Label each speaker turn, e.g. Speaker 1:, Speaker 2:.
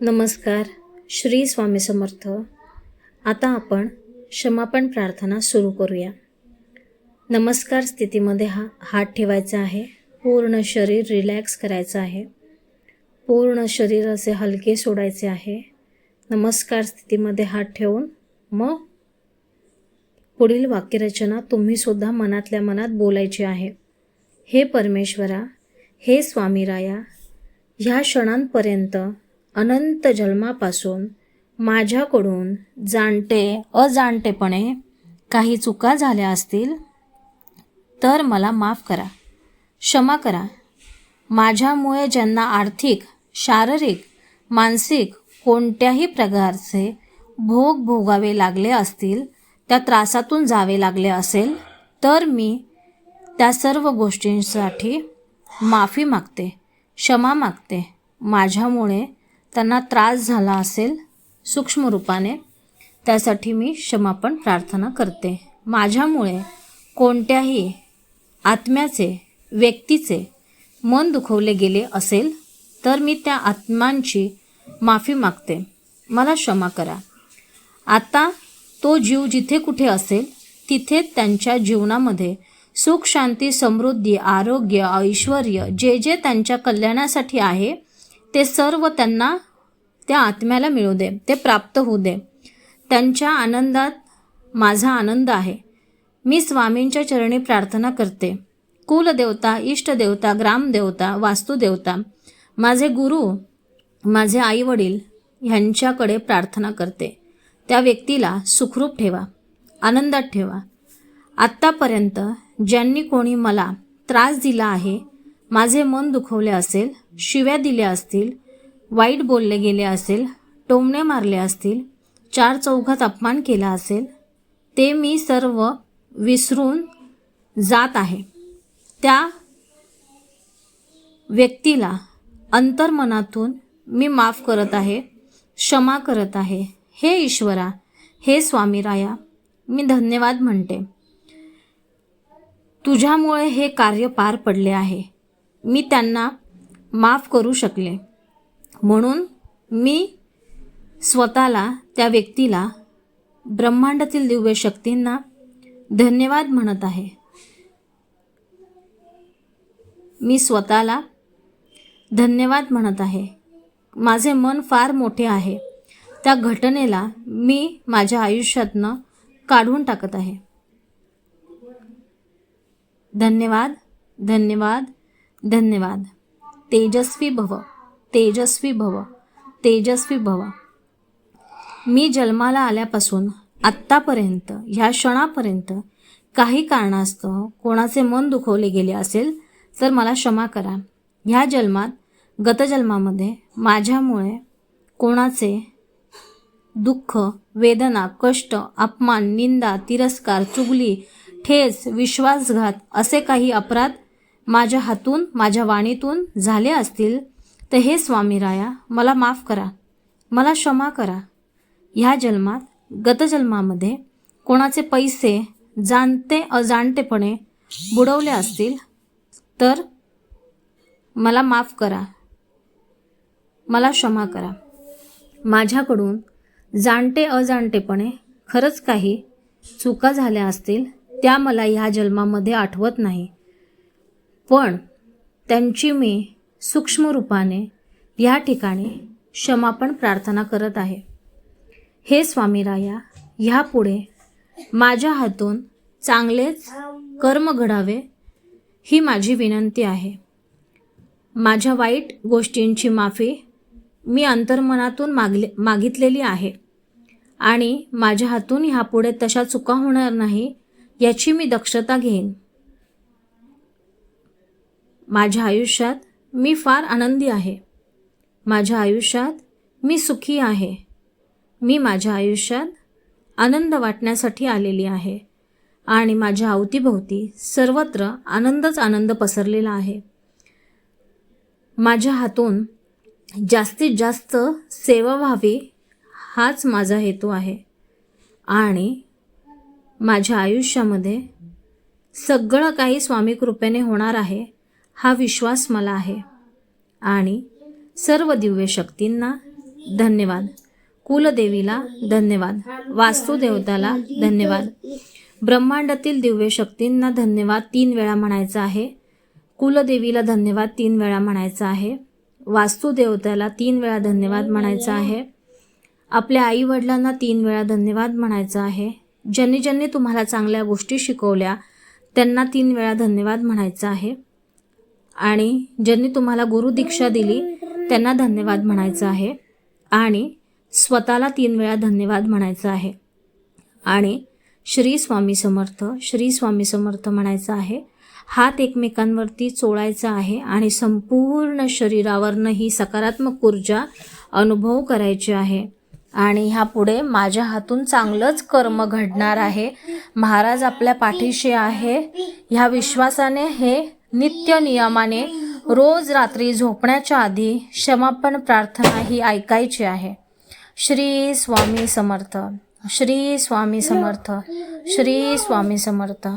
Speaker 1: नमस्कार. श्री स्वामी समर्थ. आता आपण क्षमापण प्रार्थना सुरू करूया. नमस्कार स्थितीमध्ये हात ठेवायचा आहे. पूर्ण शरीर रिलॅक्स करायचं आहे. पूर्ण शरीर असे हलके सोडायचे आहे. नमस्कार स्थितीमध्ये हात ठेवून मग पुढील वाक्यरचना तुम्ही सुद्धा मनातल्या मनात बोलायची आहे. हे परमेश्वरा, हे स्वामीराया, ह्या क्षणांपर्यंत अनंत जन्मापासून माझ्याकडून जाणते अजाणतेपणे काही चुका झाल्या असतील तर मला माफ करा, क्षमा करा. माझ्यामुळे ज्यांना आर्थिक, शारीरिक, मानसिक कोणत्याही प्रकारचे भोग भोगावे लागले असतील, त्या त्रासातून जावे लागले असेल, तर मी त्या सर्व गोष्टींसाठी माफी मागते, क्षमा मागते. माझ्यामुळे त्यांना त्रास झाला असेल सूक्ष्म रूपाने, त्यासाठी मी क्षमापण प्रार्थना करते. माझ्यामुळे कोणत्याही आत्म्याचे, व्यक्तीचे मन दुखवले गेले असेल तर मी त्या आत्मांची माफी मागते. मला क्षमा करा. आता तो जीव जिथे कुठे असेल तिथे त्यांच्या जीवनामध्ये सुख, शांती, समृद्धी, आरोग्य, ऐश्वर जे जे त्यांच्या कल्याणासाठी आहे ते सर्व त्यांना, त्या आत्म्याला मिळू दे, ते प्राप्त होऊ दे. त्यांच्या आनंदात माझा आनंद आहे. मी स्वामींच्या चरणी प्रार्थना करते. कुलदेवता, इष्टदेवता, ग्रामदेवता, वास्तुदेवता, माझे गुरु, माझे आईवडील ह्यांच्याकडे प्रार्थना करते. त्या व्यक्तीला सुखरूप ठेवा, आनंदात ठेवा. आत्तापर्यंत ज्यांनी कोणी मला त्रास दिला आहे, माझे मन दुखवले असेल, शिव्या दिल्या असतील, वाईट बोलले गेले असेल, टोमणे मारले असतील, चार चौघात अपमान केला असेल, ते मी सर्व विसरून जात आहे. त्या व्यक्तीला अंतर्मनातून मी माफ करत आहे, क्षमा करत आहे. हे ईश्वरा, हे स्वामीराया, मी धन्यवाद म्हणते. तुझ्यामुळे हे कार्य पार पडले आहे. मी त्यांना माफ करू शकले म्हणून मी स्वतःला, त्या व्यक्तीला, ब्रह्मांडातील दिव्य शक्तींना धन्यवाद म्हणत आहे. मी स्वतःला धन्यवाद म्हणत आहे. माझे मन फार मोठे आहे. त्या घटनेला मी माझ्या आयुष्यातनं काढून टाकत आहे. धन्यवाद, धन्यवाद, धन्यवाद. तेजस्वी भव, तेजस्वी भव, तेजस्वी भव. मी जन्माला आल्यापासून आत्तापर्यंत, ह्या क्षणापर्यंत काही कारणास्तव कोणाचे मन दुखवले गेले असेल तर मला क्षमा करा. ह्या जन्मात, गतजन्मामध्ये माझ्यामुळे कोणाचे दुःख, वेदना, कष्ट, अपमान, निंदा, तिरस्कार, चुगली, ठेच, विश्वासघात असे काही अपराध माझ्या हातून, माझ्या वाणीतून झाले असतील तर हे स्वामीराया, मला माफ करा, मला क्षमा करा. ह्या जन्मात, गतजन्मामध्ये कोणाचे पैसे जाणते अजाणतेपणे बुडवले असतील तर मला माफ करा, मला क्षमा करा. माझ्याकडून जाणते अजाणतेपणे खरंच काही चुका झाल्या असतील, त्या मला ह्या जन्मामध्ये आठवत नाही, पण त्यांची मी सूक्ष्म रूपाने या ठिकाणी क्षमापण प्रार्थना करत आहे. हे स्वामीराया, ह्यापुढे माझ्या हातून चांगलेच कर्म घडावे ही माझी विनंती आहे. माझ्या वाईट गोष्टींची माफी मी अंतर्मनातून मागितलेली आहे आणि माझ्या हातून ह्यापुढे तशा चुका होणार नाही याची मी दक्षता घेईन. माझ्या आयुष्यात मी फार आनंदी आहे. माझ्या आयुष्यात मी सुखी आहे. मी माझ्या आयुष्यात आनंद वाटण्यासाठी आलेली आहे आणि माझ्या अवतीभोवती सर्वत्र आनंदच आनंद पसरलेला आहे. माझ्या हातून जास्तीत जास्त सेवा व्हावी हाच माझा हेतू आहे आणि माझ्या आयुष्यामध्ये सगळं काही स्वामी कृपेने होणार आहे हा विश्वास मला आहे आणि सर्व दिव्य शक्तींना धन्यवाद. कुलदेवीला धन्यवाद. वास्तुदेवताला धन्यवाद. ब्रह्मांडातील दिव्य शक्तींना धन्यवाद 3 वेळा म्हणायचं आहे. कुलदेवीला धन्यवाद 3 वेळा म्हणायचं आहे. वास्तुदेवताला 3 वेळा धन्यवाद म्हणायचं आहे. आपल्या आई वडिलांना 3 वेळा धन्यवाद म्हणायचं आहे. ज्यांनी ज्यांनी तुम्हाला चांगल्या गोष्टी शिकवल्या त्यांना 3 वेळा धन्यवाद म्हणायचं आहे. आणि ज्यांनी तुम्हाला गुरुदीक्षा दिली त्यांना धन्यवाद म्हणायचं आहे. आणि स्वतःला 3 वेळा धन्यवाद म्हणायचं आहे. आणि श्री स्वामी समर्थ, श्री स्वामी समर्थ म्हणायचं आहे. हात एकमेकांवरती चोळायचा आहे आणि संपूर्ण शरीरावरनं ही सकारात्मक ऊर्जा अनुभव करायची आहे. आणि ह्यापुढे माझ्या हातून चांगलंच कर्म घडणार आहे. महाराज आपल्या पाठीशी आहे ह्या विश्वासाने हे नित्य नियमाने रोज रात्री झोपण्याच्या आधी क्षमापण प्रार्थना ही ऐकायची आहे. श्री स्वामी समर्थ, श्री स्वामी समर्थ, श्री स्वामी समर्थ.